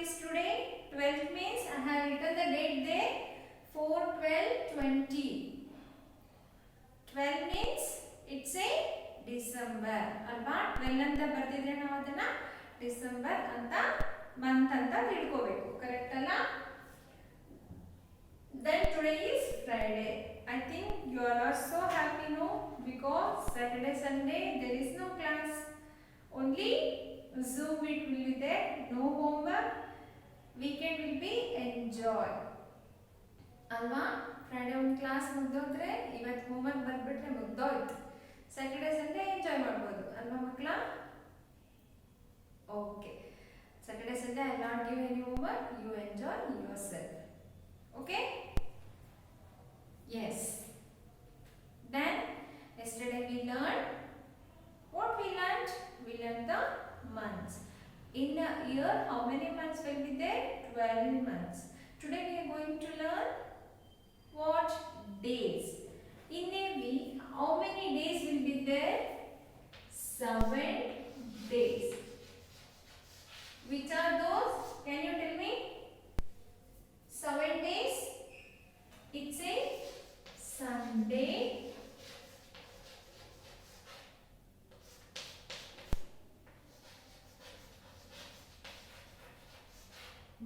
is today? 12th means I have written the date there 4/12/20. 12 means it's a December ಅಲ್ವಾ. 12 ಅಂತ ಬರ್ತಿದ್ರೆ ನಾವು ಅದನ್ನ December ಅಂತ ಮಂತ್ ಅಂತ ತಿಳ್ಕೋಬೇಕು, ಕರೆಕ್ಟ್ ಅಲ್ಲ? Then today is Friday. I think you all are so happy, no? Because Saturday, Sunday there is no class. Only Zoom it will be there. No homework. Weekend will be enjoy. ಅಲ್ವಾ? Friday ಒಂದು class ಮುಗ್ದೋದ್ರೆ ಇವತ್ತು homework ಬರ್ಬಿಟ್ರೆ ಮುಗ್ದೋಯ್ತು. Saturday Sunday enjoy ಮಾಡ್ಬೋದು ಅಲ್ವಾ ಮಕ್ಕಳ? Okay. Saturday, Sunday I will not give any homework. You enjoy yourself. Okay? Yes. Then yesterday we learned what we learned. We learned the months. In a year, how many months will be there? 12 months. Today we are going to learn what days. In a week, how many days will be there? 7 days. Which are those? Can you tell me? 7 days. It's a Sunday,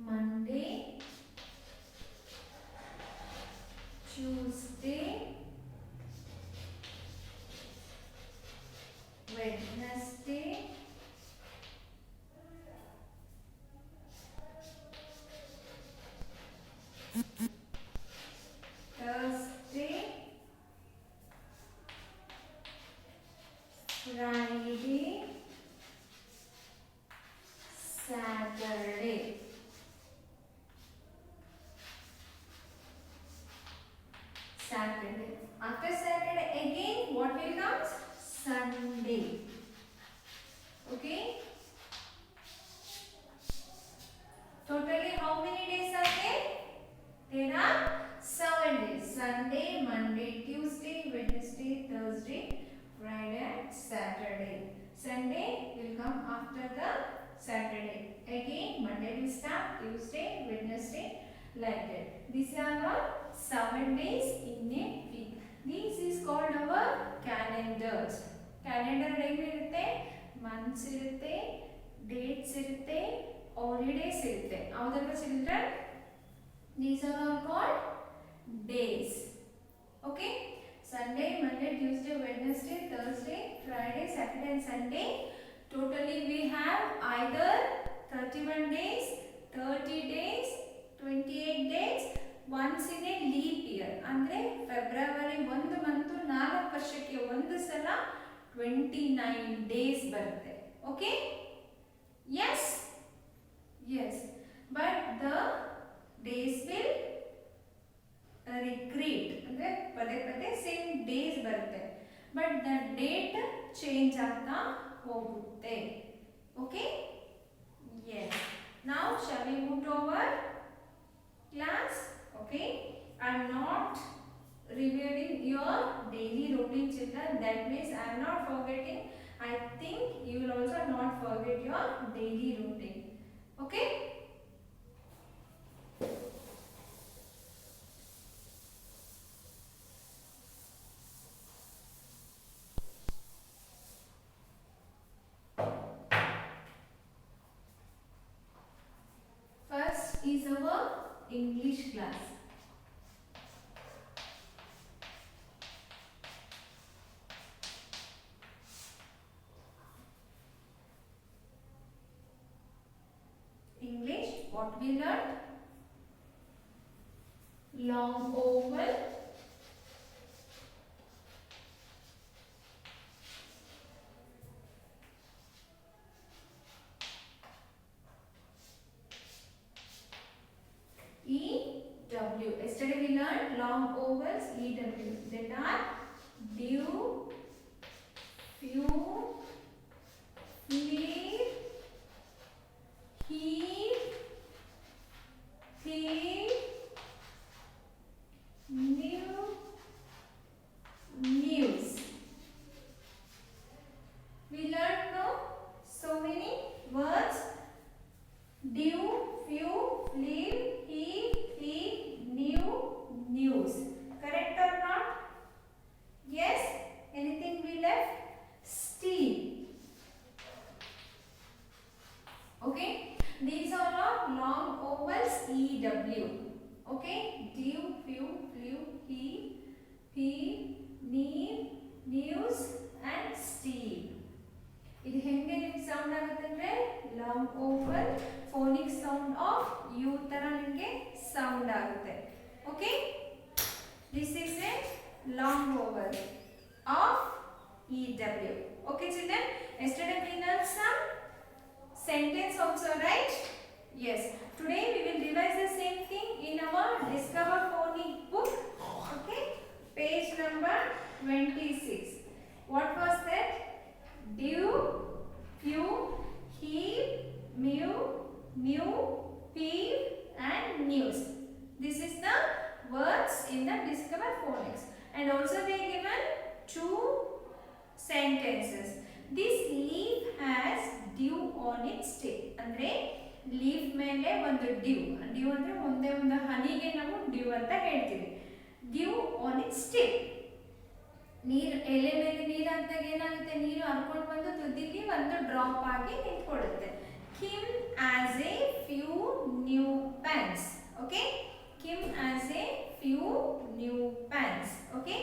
Monday, Tuesday, Wednesday, Thursday, Friday, Saturday. Saturday. After Saturday again what will come? Sunday. Okay. Totally how many days are there? There are 7 days. Sunday, Monday, Tuesday, Wednesday, Thursday, Friday and Saturday. Sunday will come after the Saturday. Again Monday will start, Tuesday, Wednesday, like that. These are all 7 days in a week. This is called our calendars. Calendar ಹೇಗಿರುತ್ತೆ? Months ಇರುತ್ತೆ, dates ಇರುತ್ತೆ, holidays ಇರುತ್ತೆ. ಹೌದಲ್ವಾ children? These are all called days. Okay? Sunday, Monday, Tuesday, Wednesday, Thursday, Friday, Saturday and Sunday. Totally we have either 31 days, 30 days, 28 days, once in a leap year. ಅಂದರೆ February 1 month 4 ವರ್ಷಕ್ಕೆ ಒಂದು ಸಲ 29 days ಬರುತ್ತೆ. Okay? Yes? Yes. But the days will recreate. ಅಂದರೆ ಪದೇ ಪದೇ same days ಬರುತ್ತೆ. But the date change ಆಗ್ತಾ ಹೋಗುತ್ತೆ. Okay? Yes. Now shall we move to our class? Okay? I am not reviewing your daily routine, children. That means I am not forgetting. I think you will also not forget your daily routine. Okay? First is our English class. English, what we learned? Long oval, EW. Yesterday we learned long ovals, EW. That are dew, few, flea, heave, thief, new, news. We learned no so many words due, few, leave, he, new, news. Correct or not? Yes. Anything we left? Steal. Okay. These are all long vowels EW. Okay. Due, few, flew, he, need, news and steal. ಇದು ಹೆಂಗೆ ನಿಮಗೆ sound ಆಗುತ್ತೆ ಅಂದ್ರೆ long vowel phonic sound of U ತರ ನಿಮಗೆ sound ಆಗುತ್ತೆ. Okay, this is a long vowel of EW. Okay children, yesterday we learned some sentence also, right? Yes. Today we will revise the same thing in our Discover Phonic book. Okay, page number 26. What was that? Due, few, heave, mew, new, peeve and news. This is the words in the Discover Phonics. And also they given two sentences. This leaf has dew on its tip. Andre leaf ಮೇಲೆ ಒಂದು dew ಅಂದ್ರೆ ಒಂದೇ ಒಂದು ಹನಿಗೆ ನಾವು dew ಅಂತ ಹೇಳ್ತೀವಿ. Dew on its tip. ನೀರು ಎಲೆ ಮೇಲೆ ನೀರು ಹಾಕಿದಾಗ ಏನಾಗುತ್ತೆ, ನೀರು ಹರ್ಕೊಂಡು ಬಂದು ತುದಿಗೆ ಒಂದು ಡ್ರಾಪ್ ಆಗಿ ನಿಂತ್ಕೊಳ್ಳುತ್ತೆ. Kim has a few new pants. Okay, Kim has a few new pants. Okay,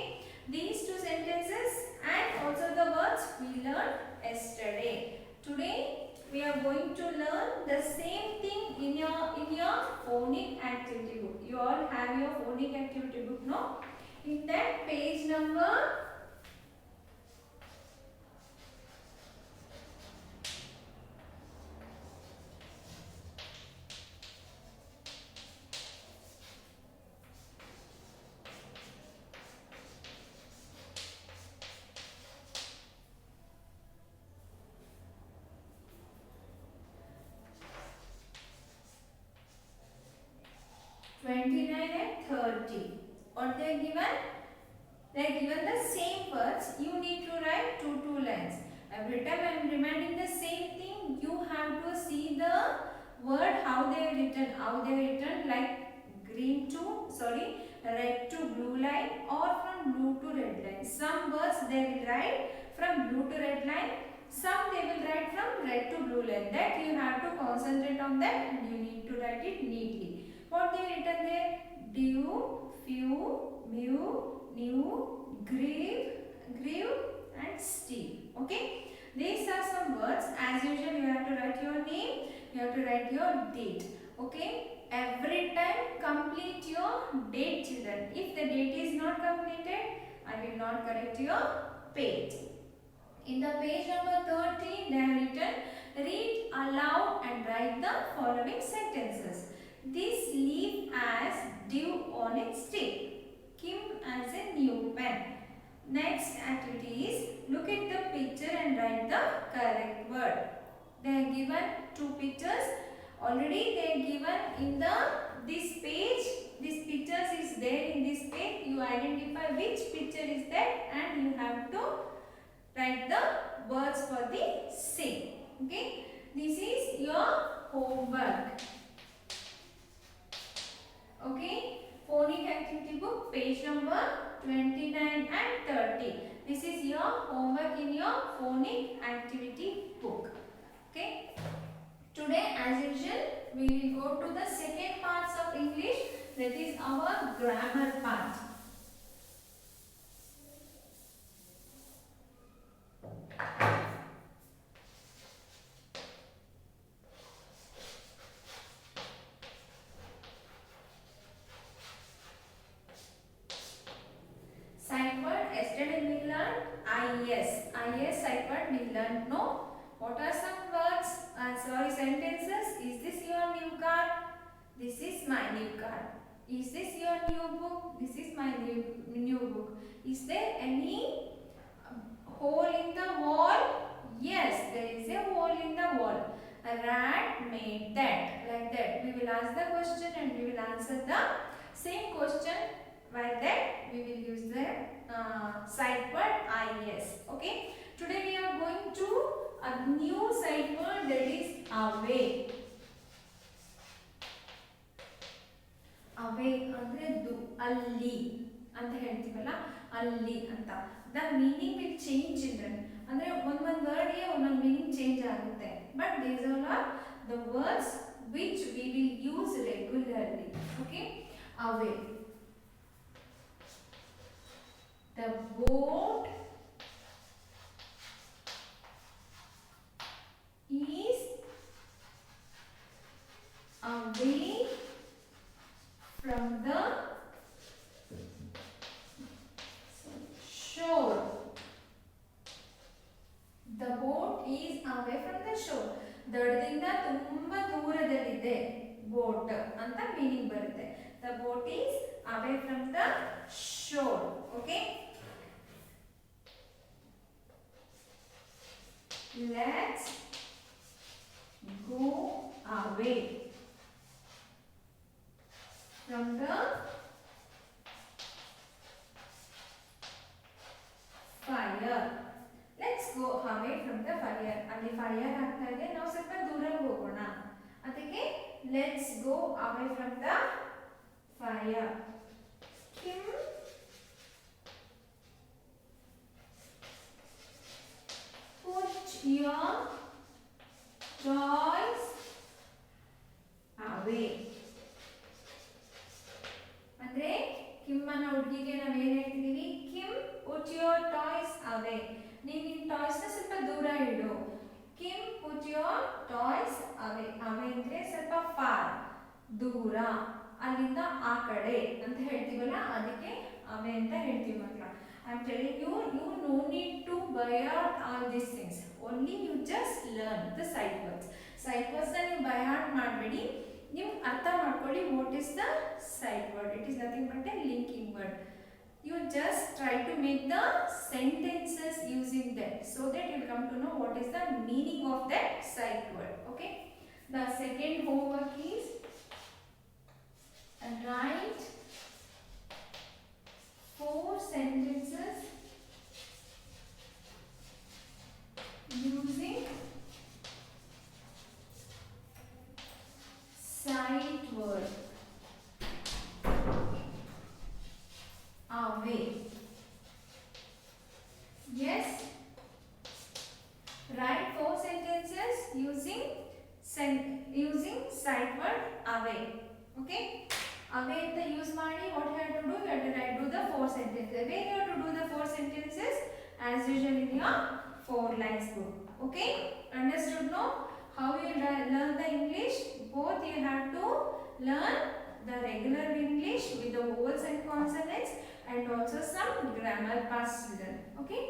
these two sentences and also the words we learned yesterday. Today we are going to learn the same thing in your phonic activity book. You all have your phonic activity book, no? In that page number 29 and 30. What they are given? They are given the same words. You need to write two lines. Every time I am reminding the same thing, you have to see the word how they are written. How they are written, like red to blue line or from blue to red line. Some words they will write from blue to red line. Some they will write from red to blue line. That you have to concentrate on that and you need to write it neatly. What they written there? Dew, few, mew, new, grieve and steal. Okay, these are some words. As usual, you have to write your name, you have to write your date. Okay, every time complete your date, children. If the date is not completed, I will not correct your page. In the page number 13, they are written, read aloud and write the following sentences. This leaf has dew on its tip. Kim has a new pen. Next activity is, look at the picture and write the correct word. They are given two pictures. Already they are given in this page. This pictures is there in this page. You identify which picture is that and you have to write the words for the same. Okay, this is your homework. Okay, phonic activity book, page number 29 and 30. This is your homework in your phonic activity book. Okay, today as usual we will go to the second parts of English, that is our grammar part. Sight word, yesterday we learned IS. IS sight word we learned. No? What are some words? Sentences. Is this your new car? This is my new car. Is this your new book? This is my new book. Is there any hole in the wall? Yes, there is a hole in the wall. A rat made that. Like that. We will ask the question and we will answer the same question. By that we will use the sight word IS. Okay. Today we are going to a new sight word, that is away. ಅಲ್ಲಿ ಅಂತ ಹೇಳ್ತೀವಲ್ಲ, ಅಲ್ಲಿ ಅಂತ. The meaning will change children, ಅಂದ್ರೆ ಒಂದೊಂದು ವರ್ಡ್ಗೆ ಒಂದೊಂದು meaning change ಆಗುತ್ತೆ. But these are the words which we will use regularly. Okay, away. The boat is away from the shore. The boat is away from the shore. ದಡದಿಂದ ತುಂಬಾ ದೂರದಲ್ಲಿದೆ boat ಅಂತ meaning ಬರುತ್ತೆ. The boat is away from the shore. Okay, let's go away from the fire. Let's go away from the fire. ಅಲ್ಲಿ fire ಆಗ್ತಾ ಇದೆ, ನಾವು ಸ್ವಲ್ಪ ದೂರ ಹೋಗೋಣ. ಅದಕ್ಕೆ let's go away from the fire. Kim put your toys away. ಅಂದ್ರೆ ಕಿಮ್ಮನ ಹುಡುಗಿಗೆ ನಾವು ಏನ್ ಹೇಳ್ತಿದೀವಿ? Kim put your toys away. ನೀನು ನಿನ್ನ ಟಾಯ್ಸ್ ನ ಸ್ವಲ್ಪ ದೂರ ಇಡು. Kim put your toys away. away ಅಂದ್ರೆ ಸ್ವಲ್ಪ ಫಾರ್, ದೂರ, ಅಲ್ಲಿಂದ ಆ ಕಡೆ ಅಂತ ಹೇಳ್ತೀವಲ್ಲ, ಅದಕ್ಕೆ away ಅಂತ ಹೇಳ್ತೀವಿ ಮಕ್ಕಳ. I am telling you, you no need to buy out all these things. Only you just learn the sight words. Sight words ನ ನೀವು by heart ಮಾಡಬೇಡಿ, ನೀವು ಅರ್ಥ ಮಾಡ್ಕೊಳ್ಳಿ. what is the sight word? It is nothing but a linking word. You just try to make the sentences using that, so that you will come to know what is the meaning of that sight word. Okay, the second homework is write 4 sentences using sight word. Away. Yes, write 4 sentences using sight word away. Okay, away ಅಂತ use ಮಾಡಿ what you have to do? You have to write do the 4 sentences. Where you have to do the 4 sentences? As usual in your 4 lines book. Okay, understood? No, how you learn the English? Both you have to learn the regular English with the vowels and consonants, and also some grammar parts to learn. Okay,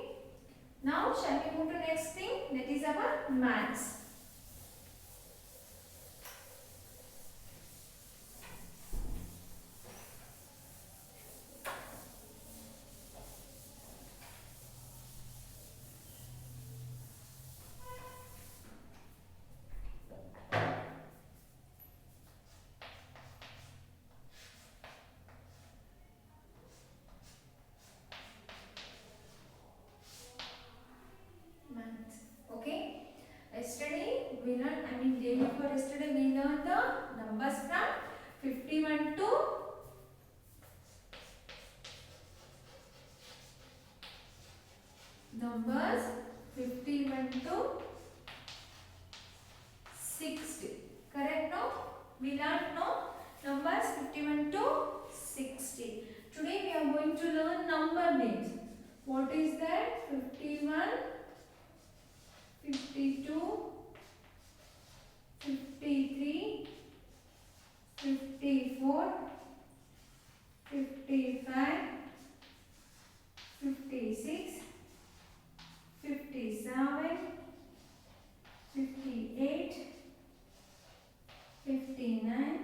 now shall we move to next thing, that is our maths. Yesterday we learned, day before yesterday we learned the numbers from 51 to 60. Correct? No? We learned no numbers 51 to 60. Today we are going to learn number names. What is that? 51, 52, 53, 54, 55, 56, 57, 58, 59,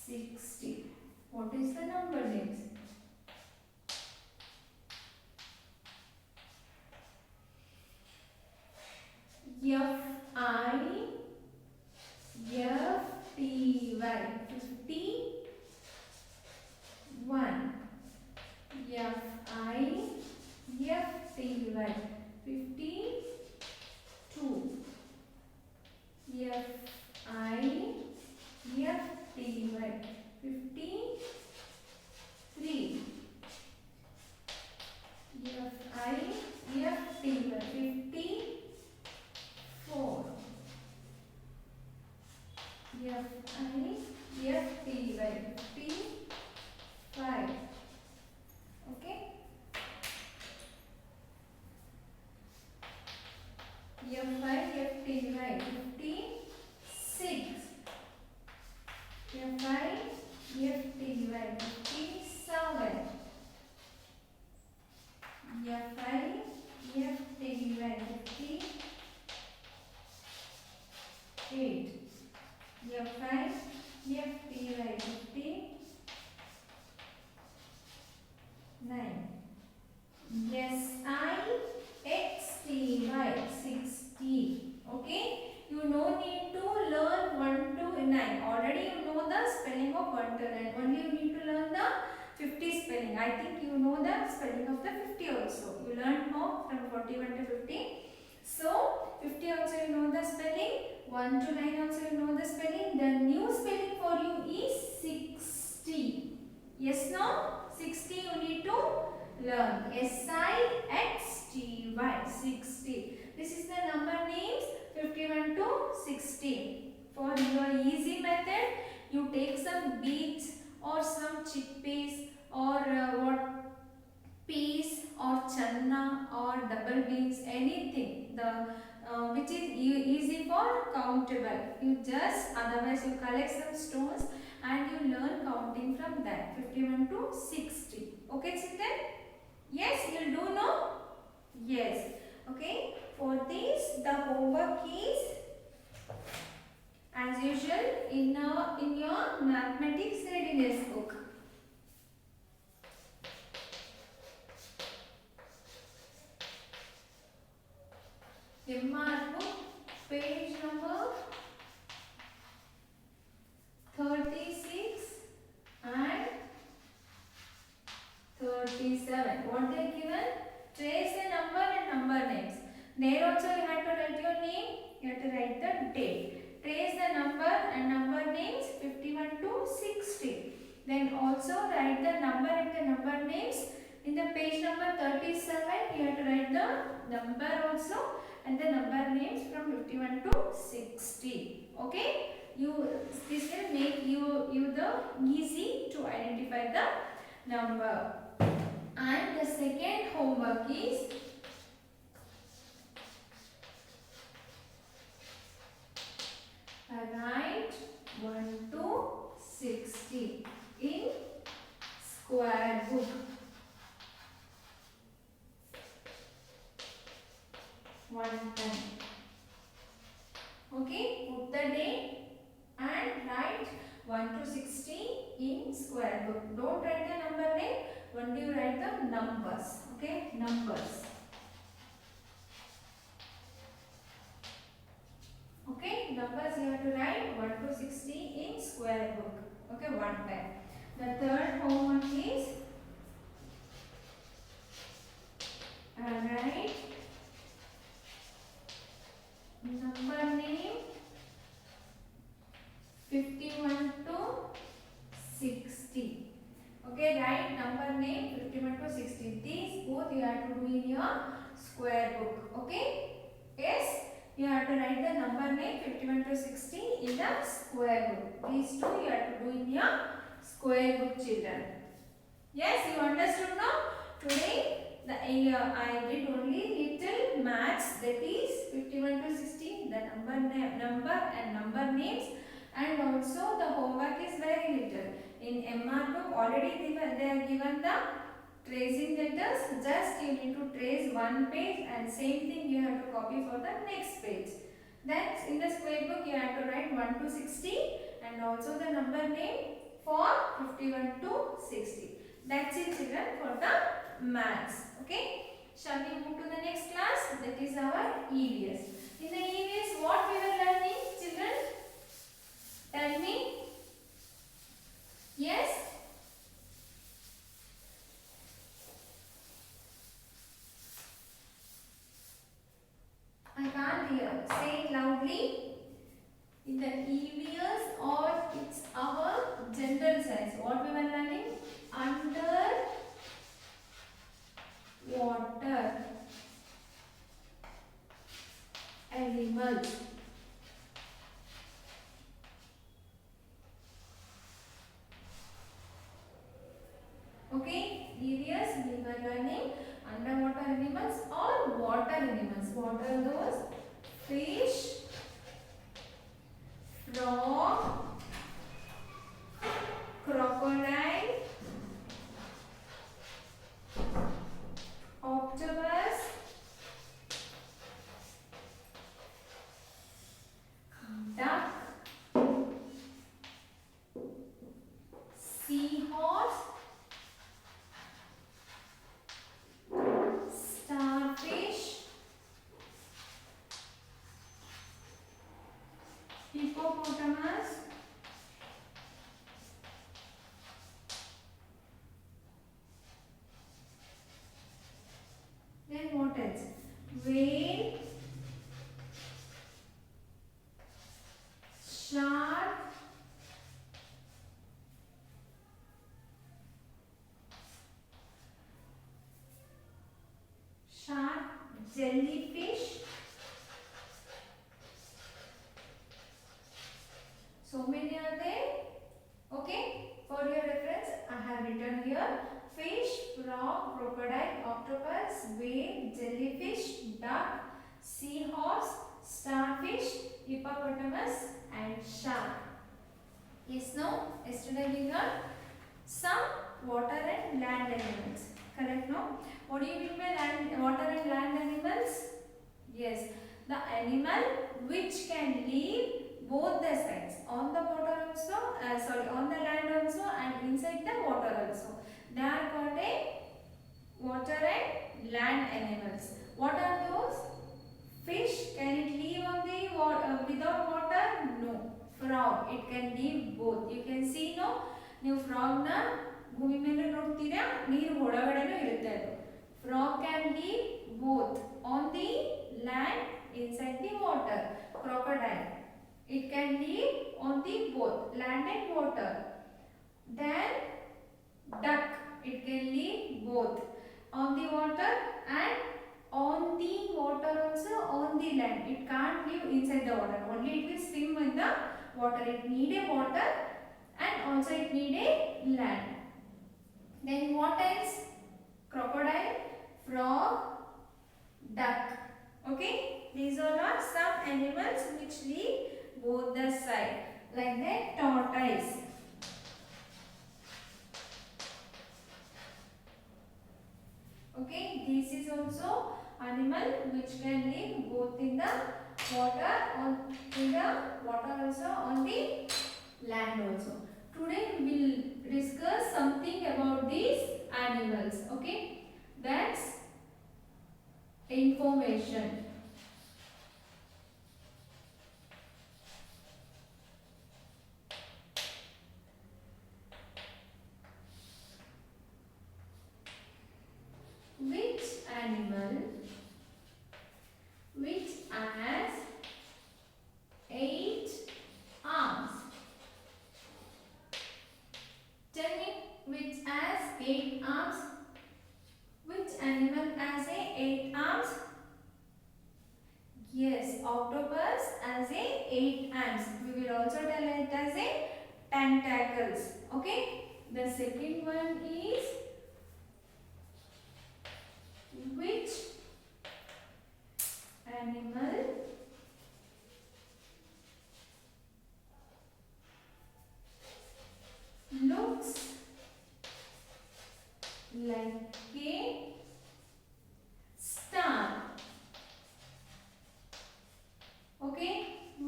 60. What is the number names? F-I-F-T-Y. 55. Okay. F-I-F-T-Y. 56. F-I-F-T-Y. 57. F-I-F-T-Y. 58. F-I-F-T-Y. 59. S-I-X-T-Y. 60. Okay. You no need to learn 1 to 9. Already you know the spelling of 1 to 9. Only you need to learn the 50 spelling. I think you know the spelling of the 50 also. You learned more from 41 to 50. So 50 also you know the spelling. 1 to 9 also you know the spelling. The new spelling for you is 60. Yes, no? 60 you need to learn. S-I-X-T-Y. 60. This is the number names 51 to 60. For your easy method, you take some beets or some chickpeas or peas or channa or double beans, anything which is easy for countable. You just otherwise you collect some stones and you learn counting from that 51 to 60. Okay, children? Yes, you do know? Yes. Okay. For this, the homework is as usual in your mathematics readiness book. MR book, page number 36 and 37. What they given? Trace a number and number names. There also you have to write your name. You have to write the date. Trace the number and number names 51 to 60. Then also write the number and the number names. In the page number 37, you have to write the number also and the number names from 51 to 60. Okay? This will make you the easy to identify the number. And the second homework is write 1 to 60 in square book. One time. Okay, put the date and write 1 to 60 in square book. Don't write the number name, only write the numbers. Okay, numbers. Okay, numbers you have to write 1 to 60 in square book. Okay, one time. The third homework is write number name 51 to 60. Okay, write number name 51 to 60. These both you have to do in your square book. Okay? Yes? You have to write the number name 51 to 60 in the square book. These two you have to do in your square book, children. Yes, you understood now? Today I did only little maths, that is 51 to 60, the number and number names, and also the homework is very little. In MR book already they are given the tracing letters. Just you need to trace one page and same thing you have to copy for the next page. Then in the square book you have to write 1 to 60 and also the number name for 51 to 60. That's it, children, for the maths. Okay. Shall we move to the next class? That is our EVS. In the EVS, what we were learning, children? Tell me. Yes? I can't hear. Say it loudly. In the EVS or it's our general science. What we were learning? Under water animals. hippopotamus. Then what else? Whale, shark, jellyfish. So many are there. Okay, for your reference, I have written here fish, frog, crocodile, octopus, whale, jellyfish, duck, seahorse, starfish, hippopotamus, and shark. Yes, no? Yesterday we learned some water and land animals. Correct, no? What do you mean by water and land animals? Yes, the animal which can live both the sides, on the water also, on the land also and inside the water also. They are called a water and land animals. What are those? Fish, can it live on the water without water? No. Frog, it can live both. You can see, no? ನೀವು ಫ್ರಾಗ್ನ ಭೂಮಿ ಮೇಲೆ ನೋಡ್ತೀರಾ, ನೀರು ಒಳಗಡೆನೂ ಇರುತ್ತೆ ಅದು. Frog can live both on the land, inside the water. Crocodile, it can live on the both land and water. Then duck, it can live both on the water and on the water also, on the land. It can't live inside the water. Only it will swim in the water. It need a water and also it need a land. Then what else? Crocodile, frog, duck. Okay, these all are some animals which live both the side. Like that, tortoise. Okay, this is also animal which can live both in the water, also on the land also. Today we will discuss something about these animals. Okay, that's information. Which animal which has 8 arms? Tell me, which has 8 arms? Which animal has 8 arms? Yes, octopus has 8 arms. We will also tell it as a tentacles. Okay, the second one is which animal looks like a star? Okay,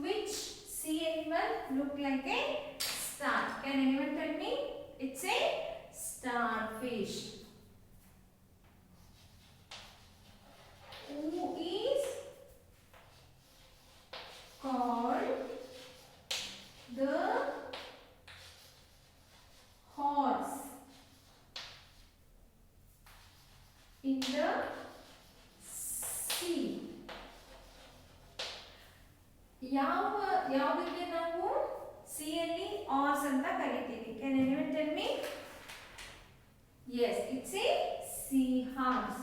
which sea animal look like a star? Can anyone tell me? It's a starfish. Who is called the horse in the sea? ಯಾವುದಕ್ಕೆ ನಾವು ಸಿಯಲ್ಲಿ hours ಅಂತ ಕರಿತೀವಿ? Can anyone tell me? Yes, it's a seahorse.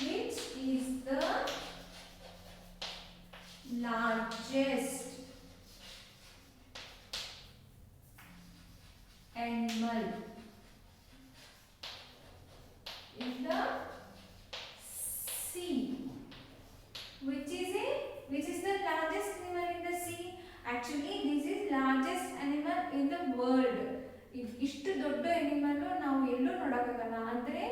Which is the largest animal in the sea? Which is the largest animal in the sea? Actually, this is largest animal in the world. ಇಷ್ಟು ದೊಡ್ಡ animal ನಾವು ಎಲ್ಲೂ ನೋಡೋಕ್ಕಾಗಲ್ಲ. ಅಂದರೆ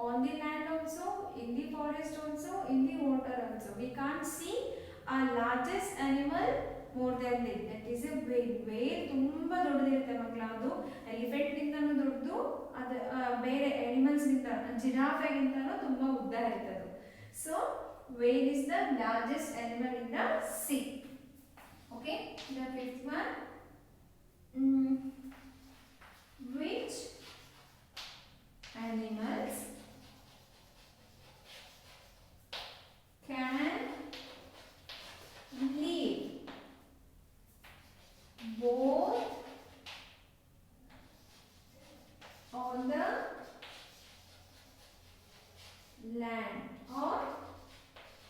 on the land also, in the forest also, in the water also. We can't see a largest animal more than this. That is a whale. Whale ತುಂಬ ದೊಡ್ಡದಿರುತ್ತೆ ಮಕ್ಕಳ. ಅದು elephant ಗಿಂತನೂ ದೊಡ್ಡದು, ಅದು ಬೇರೆ ಅನಿಮಲ್ಸ್ ಗಿಂತ ಜಿರಾಫೆ ಗಿಂತನೂ ತುಂಬ ಉದ್ದ ಇರ್ತದೆ. So Whale is the largest animal in the sea. Okay, the fifth one. Which animals can live both on the land or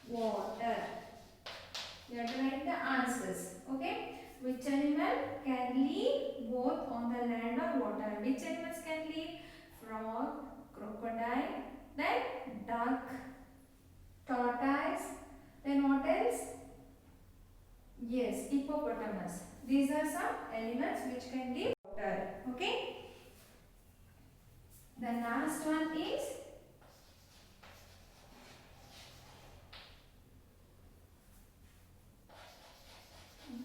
water? You have to write the answers. Okay, which animal can live both on the land or water? Which animals can live? Frog, crocodile, then duck, tortoise, then what else? Yes, hippopotamus. These are some animals which can live water. Okay. The last one is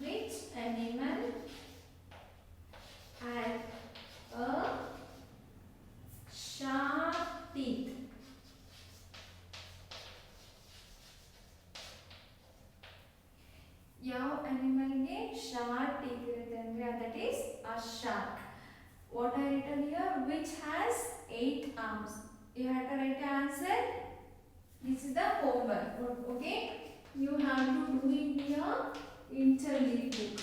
which animal has a sharp teeth? ಯಾವ animalಗೆ sharp teeth ಇರುತ್ತೆ ಅಂದ್ರೆ that is a shark. What I written here? Which has 8 arms. You have to write the answer. This is the homework. Okay, you have to do it in your interleave book.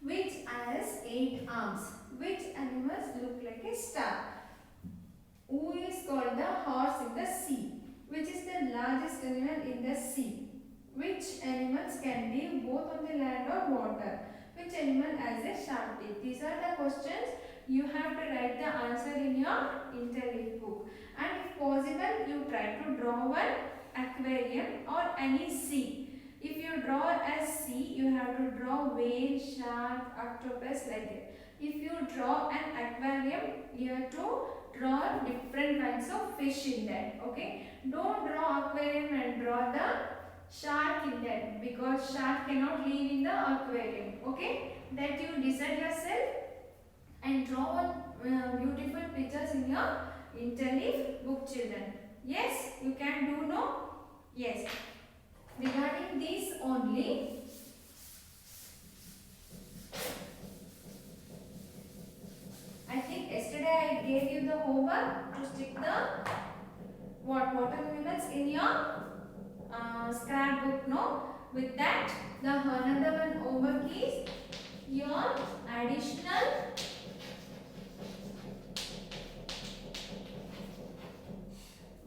Which has 8 arms? Which animals look like a star? Who is called the horse in the sea? Which is the largest animal in the sea? Which animals can live both on the land or water? Which animal has a sharp teeth? These are the questions. You have to write the answer in your interleave book. And if possible, you try to draw one aquarium or any sea. If you draw a sea, you have to draw whale, shark, octopus like that. If you draw an aquarium, you have to draw different kinds of fish in that. Okay, don't draw aquarium and draw the shark in that, because shark cannot live in the aquarium. Okay, that you decide yourself and draw beautiful pictures in your interleave book, children. Yes, you can do, no? Yes. Regarding this only, I think yesterday I gave you the homework to stick the water animals in your scrapbook, no? With that, the another one homework is your additional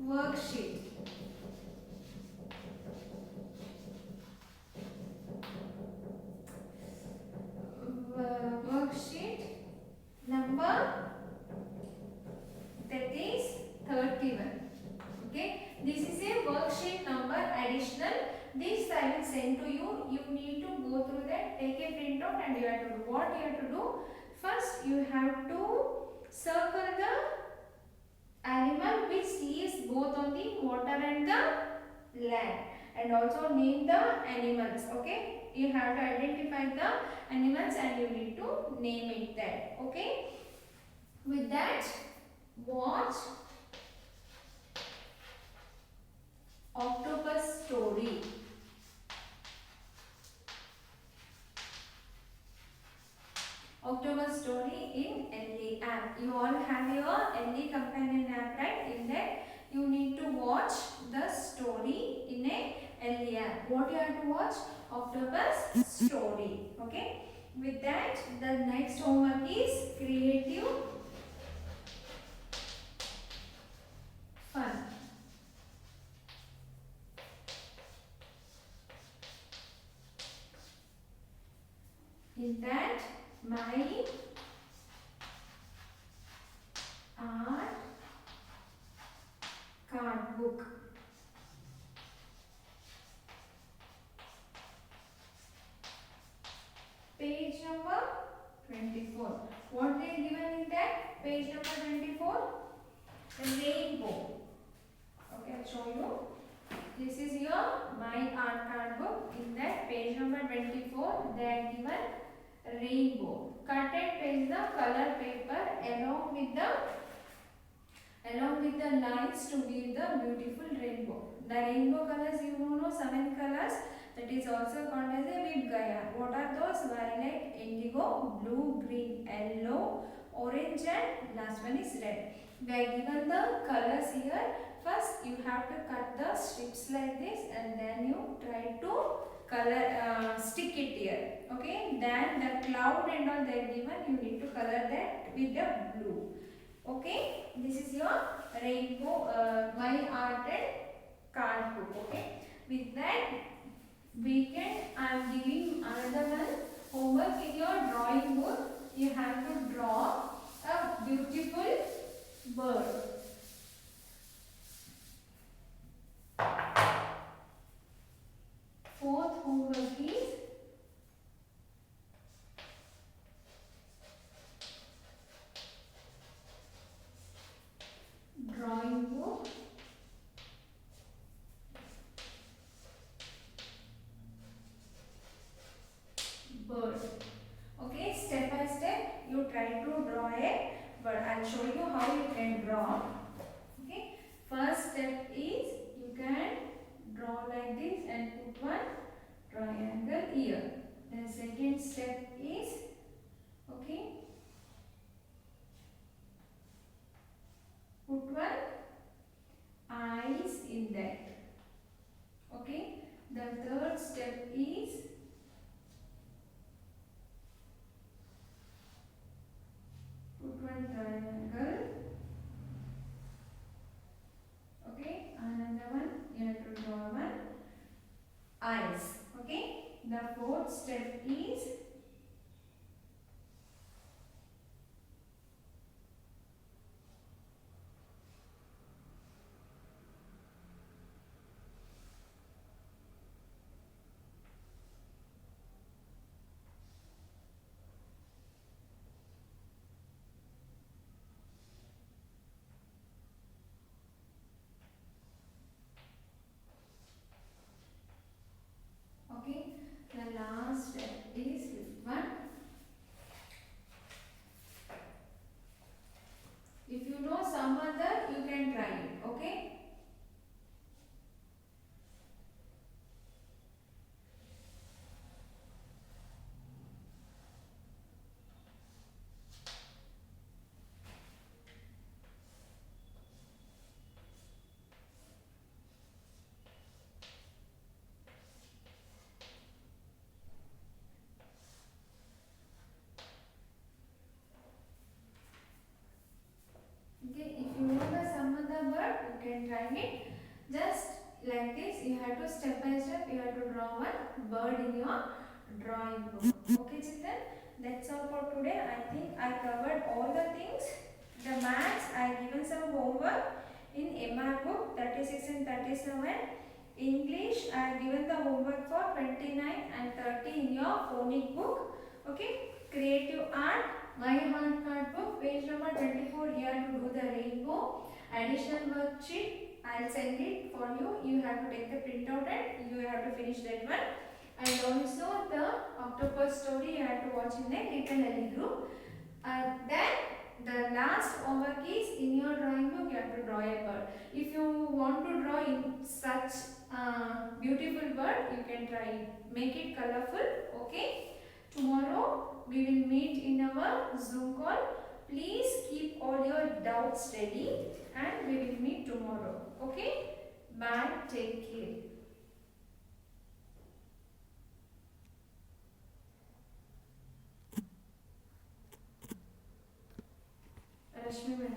worksheet. Worksheet number, that is 31. Okay, this is a worksheet number additional. This I will send to you. You need to go through that, take a printout, and you have to do what you have to do. First, you have to circle the animal which lives both on the water and the land, and also name the animals. Okay, you have to identify the animals and you need to name it that. Okay, with that, watch octopus story. Octopus story in LE app. You all have your LE companion app, right? In that you need to watch the story in a LE app. What you have to watch? Octopus story. Okay, with that, the next homework is creative fun. In that, my art card book. Page number 24. What they given in that? Page number 24. The rainbow. Okay, I'll show you. This is your my art card book. In that page number 24, they are given rainbow. Cut and paste the color paper along with the lines to give the beautiful rainbow. The rainbow colors, you know, 7 colors, that is also called as a Vibgaya. What are those? Violet, indigo, blue, green, yellow, orange, and last one is red. We are given the colors here. First you have to cut the strips like this, and then you try to color stick it here. Okay, then the cloud and all they are given, you need to color that with the blue. Okay, this is your rainbow my art and card book. Okay, with that I am giving another one homework. In your drawing book you have to draw a beautiful bird. Fourth homework is drawing book, bird. Okay, step by step you try to draw a bird. I'll show you how you can draw. Okay, first step is you can draw like this and put one triangle here. The second step is, okay, put one eyes in that. Okay, the third step is put one triangle. Okay, another one you have to draw one eyes. Okay, the fourth step is okay, the last step is one. If you know some other, you can try it. Okay. Okay, if you know the some other bird, you can try it. Just like this, you have to step by step, you have to draw one bird in your drawing book. Okay, children, that's all for today. I think I covered all the things. The maths, I given some homework in MR book 36 and 37. English, I have given the homework for 29 and 30 in your phonic book. Okay, creative art, my art card book, page number 24. Here to do the rainbow. Additional worksheet, I'll send it for you. You have to take the printout and you have to finish that one. And also the octopus story you have to watch in the Little Ellie group. Then the last homework is in your drawing book you have to draw a bird. If you want to draw in such beautiful bird, you can try it. Make it colorful. Okay. Tomorrow we will meet in our Zoom call. Please keep all your doubts ready and we will meet tomorrow. Okay. Bye. Take care. Rashmi madam.